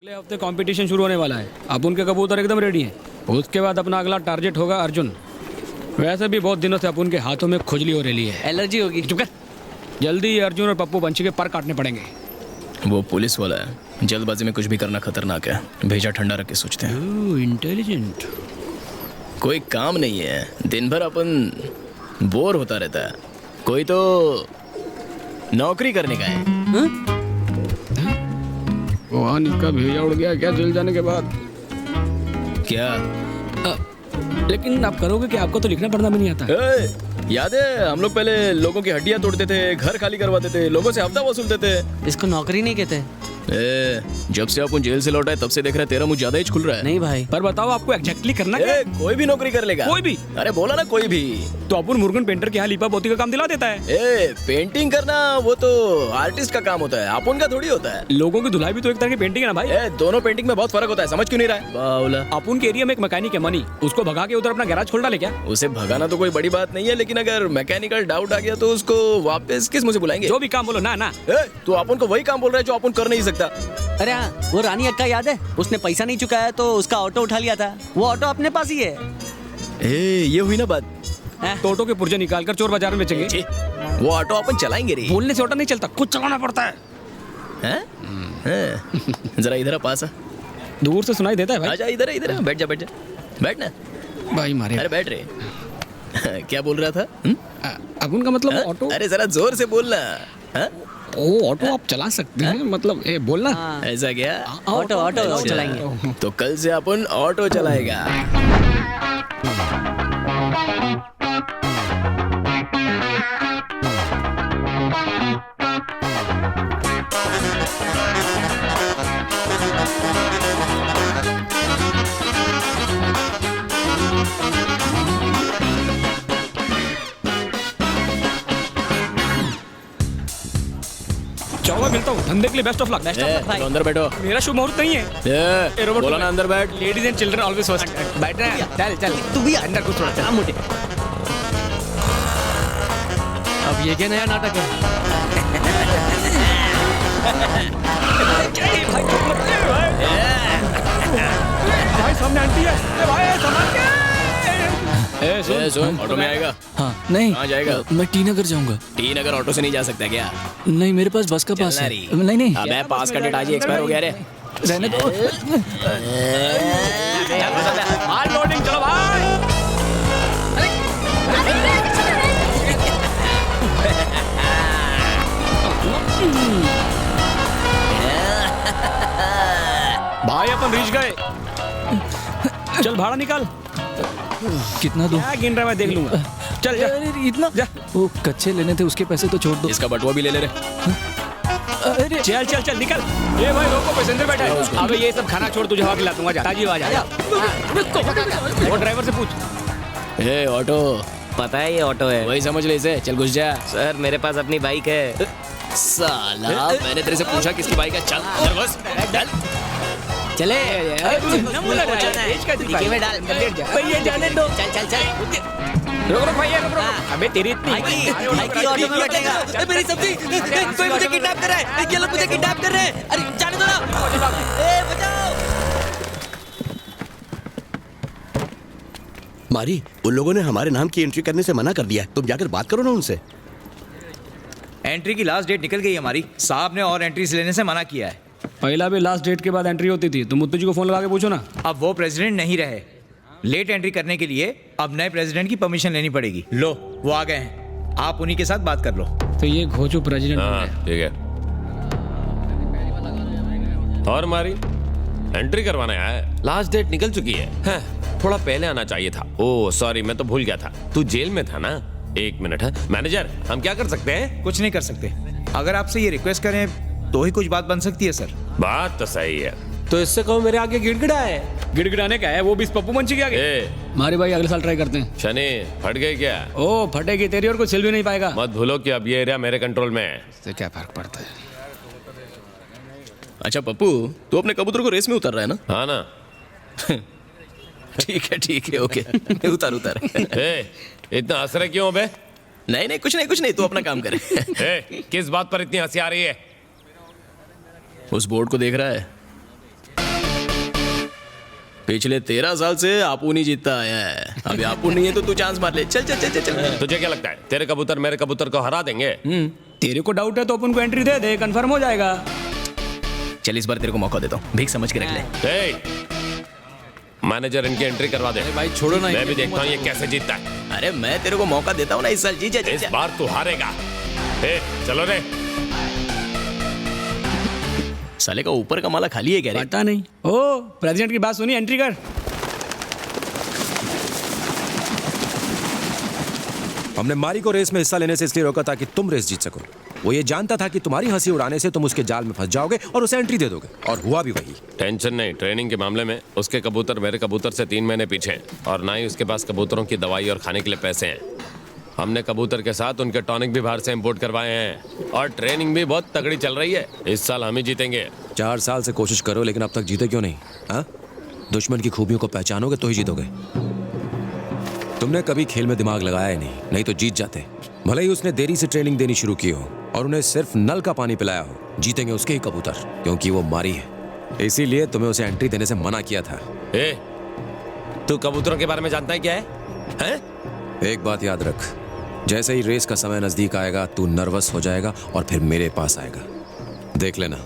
अगले हफ्ते कंपटीशन शुरू होने वाला है। अब उनके कबूतर एकदम रेडी हैं। उसके बाद अपना अगला टारगेट होगा अर्जुन। वैसे भी बहुत दिनों से अपन के हाथों में खुजली हो रही है, एलर्जी होगी। चुप कर। जल्दी ही अर्जुन और पप्पू पंछी के पर काटने पड़ेंगे। वो पुलिस वाला है, जल्दबाजी में कुछ भी करना खतरनाक है। भेजा ठंडा रख के सोचते हैं। इंटेलिजेंट। कोई काम नहीं है, दिन भर अपन बोर होता रहता है। कोई तो नौकरी करने का है। वहाँ इसका भेजा उड़ गया क्या जेल जाने के बाद? क्या? लेकिन आप करोगे कि आपको तो लिखना पढ़ना भी नहीं आता। याद है हम लोग पहले लोगों की हड्डियां तोड़ते थे, घर खाली करवाते थे, लोगों से हफ्ता वसूलते थे। इसको नौकरी नहीं कहते। जब से अपन जेल से लौटा है तब से देख रहे तेरा मुझ ज्यादा ही खुल रहा है। नहीं भाई, पर बताओ आपको एग्जैक्टली करना क्या है? कोई भी नौकरी कर लेगा। कोई भी? अरे बोला ना कोई भी। तो अपन मुर्गन पेंटर के यहाँ लिपा पोती का काम दिला देता है। पेंटिंग करना वो तो आर्टिस्ट का काम होता है, अपन का थोड़ी होता है। लोगों की धुलाई भी तो एक तरह की पेंटिंग है ना भाई। दोनों पेंटिंग में बहुत फर्क होता है, समझ क्यों नहीं रहा है? बावला। अपन के एरिया में एक मैकेनिक है मनी, उसको भगा के उधर अपना गैराज खोल डाले क्या? उसे भगाना तो कोई बड़ी बात नहीं है, लेकिन अगर मैकेनिकल डाउट आ गया तो उसको वापस किस मुझे बुलाएंगे? जो भी काम बोलो ना ना। तो अपन को वही काम बोल रहा है जो अपन कर नहीं सकता। अरे हाँ, वो रानी अक्का याद है? उसने पैसा नहीं चुकाया तो उसका ऑटो उठा लिया था। वो ऑटो अपने पास ही है। ये हुई ना बात। तो ऑटो के पुर्जे निकाल कर चोर बाजार में बेचेंगे। वो ऑटो अपन चलाएंगे रे। बोलने से ऑटो नहीं चलता, खुद चलाना पड़ता है। जरा इधर पास आ। दूर से सुनाई देता है भाई। आजा इधर इधर, बैठ जा बैठ जा, बैठ ना भाई मारे। अरे बैठ रे। क्या बोल रहा था? अब उनका मतलब ऑटो। अरे जरा जोर से बोलना। ओ ऑटो आप चला सकते हैं, मतलब बोलना। ऐसा क्या? ऑटो ऑटो अच्छा। चलाएंगे। तो कल से अपन ऑटो चलाएगा। चलो मिलता हूँ, धंधे के लिए बेस्ट ऑफ लक। तो अंदर बैठो। मेरा शुभ मुहूर्त नहीं है। रोबोट बोला ना अंदर बैठ। Ladies and children always first. बैठ रहे हैं, चल चल तू भी अंदर कुछ थोड़ा चला मोटे। अब ये क्या नया नाटक है? भाई सामने आंटी है। भाई संभाल के। सुन, ऑटो में आएगा? हाँ नहीं। कहाँ जाएगा? मैं टी नगर जाऊंगा। टी नगर ऑटो से नहीं जा सकता क्या? नहीं मेरे पास बस का पास चलना है। री। नहीं नहीं अबे पास का डेट आज ही एक्सपायर हो गया रे। रहने दो। माल लोडिंग चलो भाई। भाई अपन रीच गए। चल भाड़ा निकाल। कितना दो? क्या गिन रहा है मैं देख लूंगा। चल जा। अरे इतना जा। वो कच्चे लेने थे, उसके पैसे तो छोड़ दो। इसका बटुआ भी ले ले रे। अरे चल चल चल निकल। ये भाई रोको, पैसेंजर बैठा है। अबे ये सब खाना छोड़, तुझे हवा खिला दूंगा। जा ताजी आवाज आ। वो ड्राइवर से पूछ। ऑटो पता है ये ऑटो है। वही समझ ले इसे। चल घुस जा। सर मेरे पास अपनी बाइक है। साला मैंने तेरे से पूछा किसकी बाइक है? चल अंदर घुस। चल। चले भैया जाने दो। चल चल चल। रुक रुक भैया रुक रुक। अबे तेरी की ऑटो में बैठेगा। मेरी सब्जी, कोई मुझे किडनैप कर रहा है। ये लोग मुझे किडनैप कर रहे हैं। अरे जाने दो ना। बचाओ। मारी, उन लोगों ने हमारे नाम की एंट्री करने से मना कर दिया है। तुम जाकर बात करो ना उनसे। एंट्री की लास्ट डेट निकल गई हमारी। साहब ने और एंट्रीज लेने से मना किया है। पहला भी लास्ट डेट के बाद एंट्री होती थी। तुम मुत्तू जी को फोन लगा के पूछो ना। अब वो प्रेसिडेंट नहीं रहे। लेट एंट्री करने के लिए अब नए प्रेसिडेंट की परमिशन लेनी पड़ेगी। लो वो आ गए हैं, आप उन्हीं के साथ बात कर लो। तो ये घोचू प्रेसिडेंट हाँ ठीक है। और हमारी एंट्री करवाने आया है। लास्ट डेट निकल चुकी है। हाँ, थोड़ा पहले आना चाहिए था। ओह सॉरी, मैं तो भूल गया था। तू जेल में था ना? एक मिनट है मैनेजर, हम क्या कर सकते हैं? कुछ नहीं कर सकते। अगर आपसे ये रिक्वेस्ट करें तो ही कुछ बात बन सकती है सर। बात तो सही है, तो इससे कहो मेरे आगे गिड़गिड़ा है। गिड़गिड़ाने का है वो भी इस पप्पू पंछी के आगे। मारे भाई अगले साल ट्राई करते हैं। शनि फट गई क्या? ओ फटेगी तेरी और कोई सिल भी नहीं पाएगा। मत भूलो कि अब ये एरिया मेरे कंट्रोल में है। इससे क्या फर्क पड़ता है? अच्छा पप्पू, तू अपने कबूतर को रेस में उतर रहा है ना? हाँ ना। ठीक है ओके। उतार उतार। इतना हंस रहे क्यों बे? नहीं कुछ नहीं, तू अपना काम करे। किस बात पर इतनी हंसी आ रही है? उस बोर्ड को देख रहा है? पिछले 13 साल से आपू नहीं जीतता आया है। अभी आपू नहीं है तो तू चांस मार ले। चल चल चल चल चल। तुझे क्या लगता है तेरे कबूतर मेरे कबूतर को हरा देंगे? तेरे को डाउट है तो अपन को एंट्री दे दे, कंफर्म हो जाएगा। चल इस बार तेरे को मौका देता हूँ, भीख समझ के रख ले। ए, मैनेजर इनकी एंट्री करवा दे। भाई छोड़ो ना, मैं भी देखता हूँ ये कैसे जीतता है। अरे मैं तेरे को मौका देता हूँ ना इस साल, जी जा इस बार तू हारेगा। ए, चलो रे। साले का ऊपर का माला खाली है क्या रे? पता नहीं। ओ प्रेसिडेंट की बात सुनी, एंट्री कर। हमने मारी को रेस में हिस्सा लेने से इसलिए रोका ताकि तुम रेस जीत सको। वो ये जानता था कि तुम्हारी हंसी उड़ाने से तुम उसके जाल में फंस जाओगे और उसे एंट्री दे दोगे, और हुआ भी वही। टेंशन नहीं, ट्रेनिंग के मामले में उसके कबूतर मेरे कबूतर से 3 महीने पीछे हैं और ना ही उसके पास कबूतरों की दवाई और खाने के लिए पैसे हैं। हमने कबूतर के साथ उनके टॉनिक भी बाहर से इंपोर्ट करवाए हैं और ट्रेनिंग भी बहुत तगड़ी चल रही है। इस साल हम ही जीतेंगे। 4 साल से कोशिश करो लेकिन अब तक जीते क्यों नहीं? हाँ, दुश्मन की खूबियों को पहचानोगे तो ही जीतोगे। तुमने कभी खेल में दिमाग लगाया ही नहीं तो जीत जाते। भले ही उसने देरी से ट्रेनिंग देनी शुरू की हो और उन्हें सिर्फ नल का पानी पिलाया हो, जीतेंगे उसके ही कबूतर, क्योंकि वो मारी है। इसीलिए तुम्हें उसे एंट्री देने से मना किया था। ए, तू कबूतरों के बारे में जानता है क्या है? हैं? एक बात याद रख, जैसे ही रेस का समय नजदीक आएगा तू नर्वस हो जाएगा और फिर मेरे पास आएगा, देख लेना।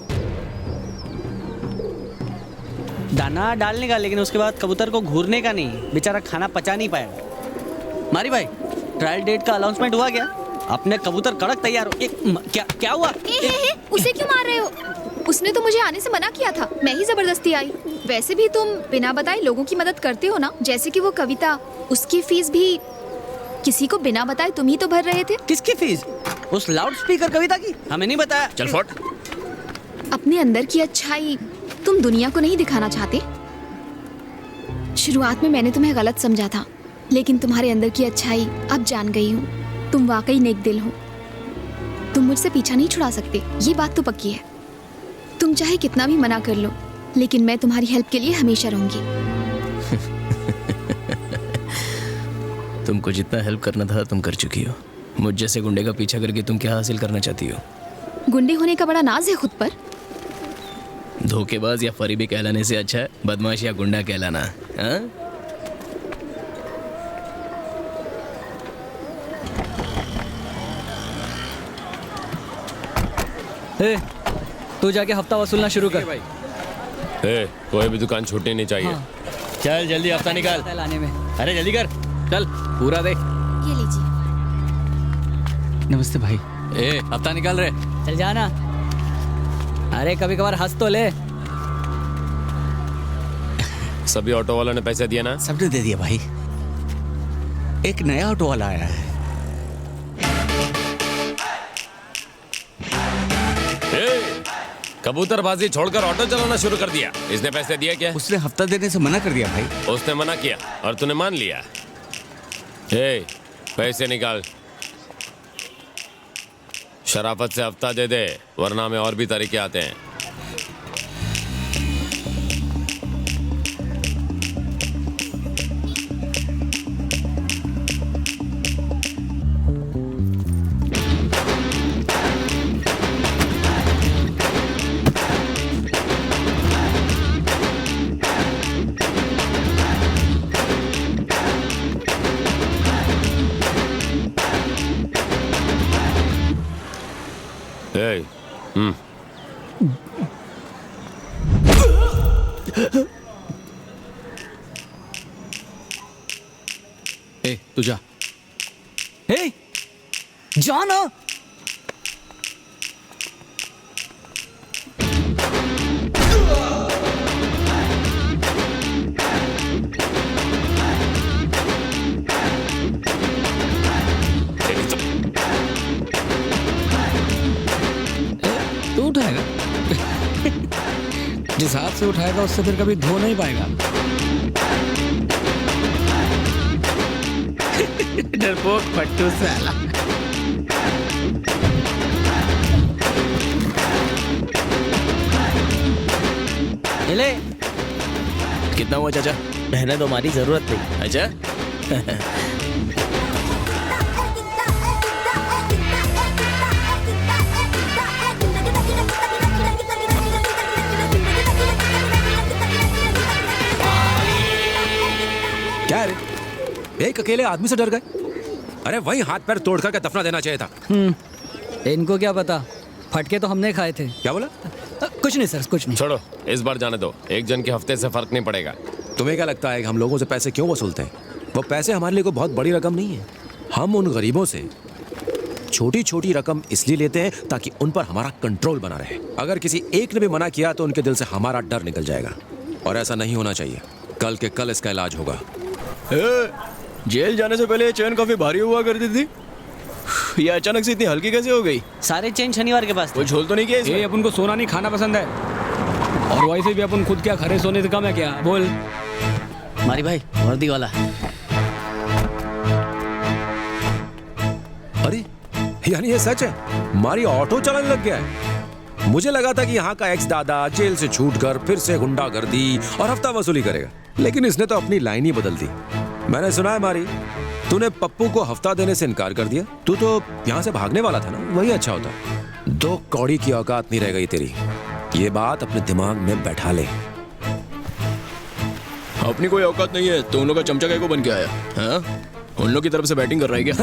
दाना डालने का, लेकिन उसके बाद कबूतर को घूरने का नहीं, बेचारा खाना पचा नहीं पाएगा। मारी भाई, ट्रायल डेट का अनाउंसमेंट हुआ क्या? अपने कबूतर कड़क तैयार हो। क्या हुआ? उसे क्यों मार रहे हो? उसने तो मुझे आने से मना किया था, मैं ही जबरदस्ती आई। वैसे भी तुम बिना बताए लोगों की मदद करते हो ना, जैसे कि वो कविता, उसकी फीस भी किसी को बिना बताए तुम ही तो भर रहे थे। किसकी फीस? उस लाउड स्पीकर कविता की? हमें नहीं बताया। चल फट। अपने अंदर की अच्छाई तुम दुनिया को नहीं दिखाना चाहते? शुरुआत में मैंने तुम्हें गलत समझा था, लेकिन तुम्हारे अंदर की अच्छाई अब जान गई हूँ। तुम वाकई नेक दिल हो। तुम मुझसे पीछा नहीं छुड़ा सकते, ये बात तो पक्की है। तुम चाहे कितना भी मना कर लो, लेकिन मैं तुम्हारी हेल्प के लिए हमेशा रहूंगी। तुमको जितना हेल्प करना था तुम कर चुकी हो। मुझ जैसे गुंडे का पीछा करके तुम क्या हासिल करना चाहती हो? गुंडे होने का बड़ा नाज है खुद पर। धोखेबाज या फरीबी कहलाने से अच्छा है बदमाश या गुंडा कहलाना। हाँ? ए, तू जाके हफ्ता वसूलना शुरू कर। ए, कोई भी दुकान छूटनी नहीं चाहिए। चल जल्दी हफ्ता निकाल। लाने में अरे जल्दी कर। चल पूरा दे। ये लीजिए। नमस्ते भाई। ए, हफ्ता निकाल रहे। चल जाना। अरे कभी कभार हंस तो ले। सभी ऑटो वालों ने पैसे दिए ना? सबने दे दिया भाई। एक नया ऑटो वाला आया है। कबूतरबाजी छोड़कर ऑटो चलाना शुरू कर दिया। इसने पैसे दिए क्या? उसने हफ्ता देने से मना कर दिया भाई। उसने मना किया और तूने मान लिया। ए, पैसे निकाल। शराफत से हफ्ता दे दे, वरना में और भी तरीके आते हैं। ए, तू जा। ए, जा ना। तू उठाएगा? जिस हाथ से उठाएगा उससे फिर कभी धो नहीं पाएगा। डरपोक पट्टू साला। ले। कितना हुआ चाचा? रहने दो, हमारी जरूरत नहीं। अच्छा। क्या है रे? एक अकेले आदमी से डर गए? अरे वही हाथ पैर तोड़ करके दफना देना चाहिए था। इनको क्या पता, फटके तो हमने खाए थे। क्या बोला? कुछ नहीं सर, कुछ नहीं। छोड़ो, इस बार जाने दो, एक जन के हफ्ते से फर्क नहीं पड़ेगा। तुम्हें क्या लगता है कि हम लोगों से पैसे क्यों वसूलते हैं? वो पैसे हमारे लिए कोई बहुत बड़ी रकम नहीं है। हम उन गरीबों से छोटी छोटी रकम इसलिए लेते हैं ताकि उन पर हमारा कंट्रोल बना रहे। अगर किसी एक ने भी मना किया तो उनके दिल से हमारा डर निकल जाएगा, और ऐसा नहीं होना चाहिए। कल के कल इसका इलाज होगा। जेल जाने से पहले ये चैन काफी भारी हुआ करती थी, ये अचानक से इतनी हल्की कैसे हो गई? सारे चेन शनिवार के पास थे। कोई झोल तो नहीं किया इसमें? ये अपन को सोना नहीं खाना पसंद है, और वैसे भी अपन खुद क्या खरे सोने से कम है क्या? बोल। मारी भाई, वर्दी वाला। अरे यानी ये सच है, मारी ऑटो चलाने लग गया है। मुझे लगा था कि यहाँ का एक्स दादा जेल से छूटकर फिर से गुंडागर्दी और हफ्ता वसूली करेगा, लेकिन इसने तो अपनी लाइन ही बदल दी। मैंने सुना है मारी, तूने पप्पू को हफ्ता देने से इनकार कर दिया। तू तो यहाँ से भागने वाला था ना, वही अच्छा होता। 2 कौड़ी की औकात नहीं रह गई तेरी, ये बात अपने दिमाग में बैठा ले। अपनी कोई औकात नहीं है तो उन लोग का चमचा कैसे बन के आया? हाँ? उन लोग की तरफ से बैटिंग कर रहा है क्या?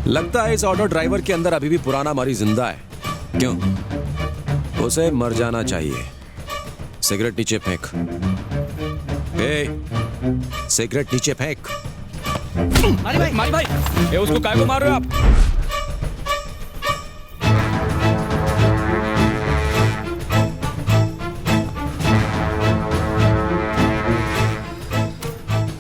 लगता है इस ऑटो ड्राइवर के अंदर अभी भी पुराना मारी जिंदा है। क्यों? उसे मर जाना चाहिए। सिगरेट नीचे फेंक। सिगरेट नीचे फेंक। मारी भाई, ये उसको काय को मार रहे हो आप?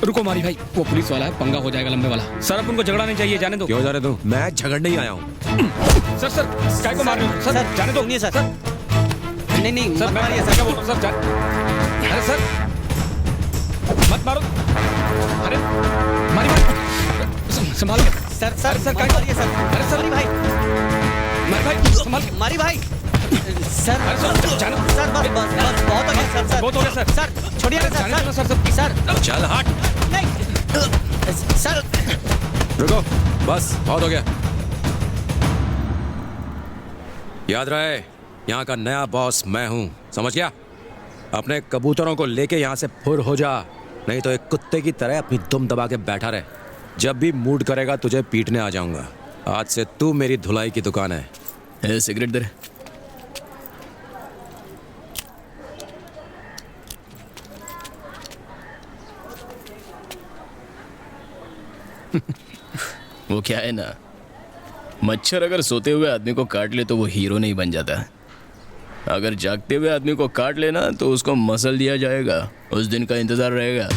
रुको मारी भाई, वो पुलिस वाला है, पंगा हो जाएगा लंबे वाला। सर अपन को झगड़ा नहीं चाहिए, जाने दो। क्यों जाने दो? मैं झगड़ने ही आया हूँ। सर सर काय को मार रहे हो? सर जाने दो। नहीं सर, नहीं सर मत मैं मारिए सर, क्या बोल रहा हूँ सर? अरे सर मत मारो। अरे मारी भाई, संभाल के। सर, सर सर, मत काय को? मारिए सर। अरे सर मारी भाई, मारी भाई संभाल के। मारी भाई। सर, अरे सर जाने दो। सर बस बस बस, बहुत हो गया सर। बहुत हो गया सर। सर छोड़िए ना जाने दो सर। सर। सर चल हट। नहीं सर। रुको, बस बहुत हो गया। याद रहे, यहाँ का नया बॉस मैं हूँ, समझ गया? अपने कबूतरों को लेके यहाँ से फुर हो जा, नहीं तो एक कुत्ते की तरह अपनी दुम दबा के बैठा रहे। जब भी मूड करेगा तुझे पीटने आ जाऊंगा। आज से तू मेरी धुलाई की दुकान है। सिगरेट दे। वो क्या है ना, मच्छर अगर सोते हुए आदमी को काट ले तो वो हीरो नहीं बन जाता। अगर जागते हुए आदमी को काट लेना तो उसको मसल दिया जाएगा, उस दिन का इंतजार रहेगा।